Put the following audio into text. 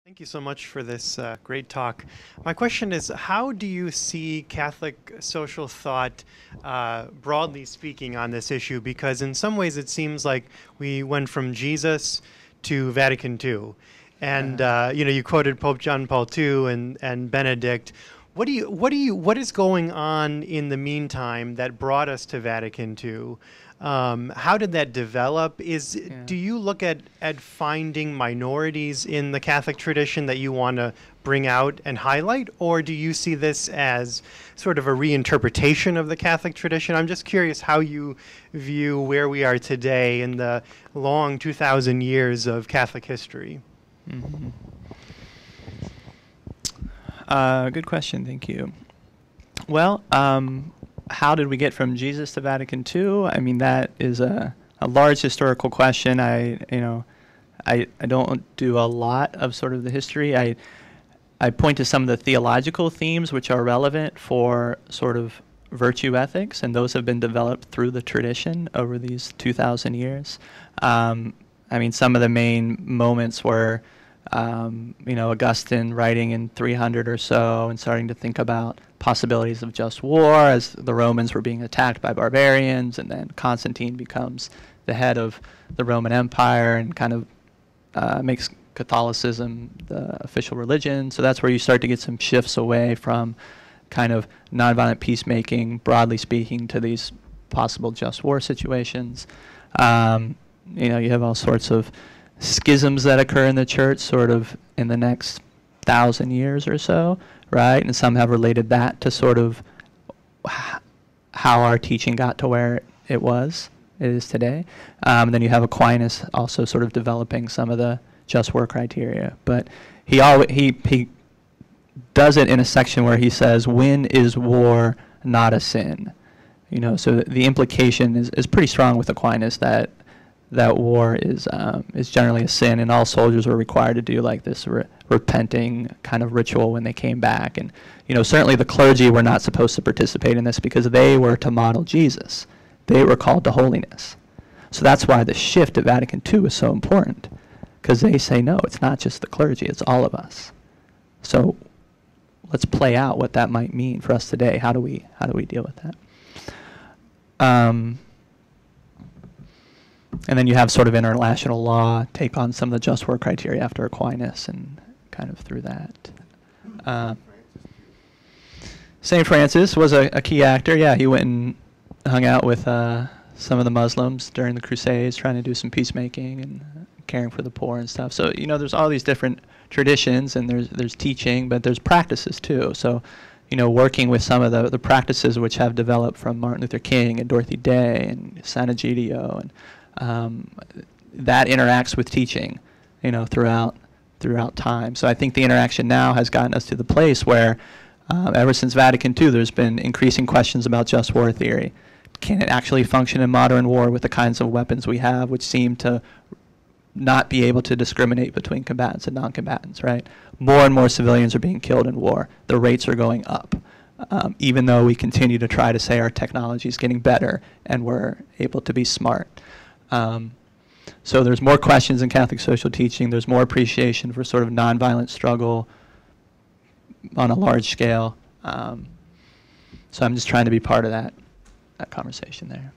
Thank you so much for this great talk. My question is, how do you see Catholic social thought, broadly speaking, on this issue? Because in some ways it seems like we went from Jesus to Vatican II. And you quoted Pope John Paul II and Benedict. What is going on in the meantime that brought us to Vatican II? How did that develop? Do you look at finding minorities in the Catholic tradition that you want to bring out and highlight, or do you see this as sort of a reinterpretation of the Catholic tradition? I'm just curious how you view where we are today in the long 2,000 years of Catholic history. Mm-hmm. Good question, thank you. Well, how did we get from Jesus to Vatican II? I mean, that is a large historical question. I don't do a lot of sort of the history. I point to some of the theological themes which are relevant for sort of virtue ethics, and those have been developed through the tradition over these 2,000 years. I mean, some of the main moments were Augustine writing in 300 or so and starting to think about possibilities of just war as the Romans were being attacked by barbarians, and then Constantine becomes the head of the Roman Empire and kind of makes Catholicism the official religion. So that's where you start to get some shifts away from kind of nonviolent peacemaking, broadly speaking, to these possible just war situations. You have all sorts of schisms that occur in the church sort of in the next 1,000 years or so, right? And some have related that to sort of how our teaching got to where it is today. Then you have Aquinas also sort of developing some of the just war criteria. But he does it in a section where he says, when is war not a sin? So the implication is pretty strong with Aquinas that war is generally a sin, and all soldiers were required to do like this repenting kind of ritual when they came back. And certainly the clergy were not supposed to participate in this because they were to model Jesus. They were called to holiness. So that's why the shift at Vatican II is so important, because they say, no, it's not just the clergy, it's all of us. So let's play out what that might mean for us today. How do we deal with that? And then you have sort of international law take on some of the just war criteria after Aquinas, and kind of through that. St. Francis was a key actor. Yeah, he went and hung out with some of the Muslims during the Crusades, trying to do some peacemaking and caring for the poor and stuff. So there's all these different traditions, and there's teaching, but there's practices too. So working with some of the practices which have developed from Martin Luther King and Dorothy Day and San Egidio, and that interacts with teaching, throughout time. So I think the interaction now has gotten us to the place where, ever since Vatican II, there's been increasing questions about just war theory. Can it actually function in modern war with the kinds of weapons we have, which seem to not be able to discriminate between combatants and non-combatants, right? More and more civilians are being killed in war. The rates are going up, even though we continue to try to say our technology is getting better and we're able to be smart. So there's more questions in Catholic social teaching. There's more appreciation for sort of nonviolent struggle on a large scale. So I'm just trying to be part of that conversation there.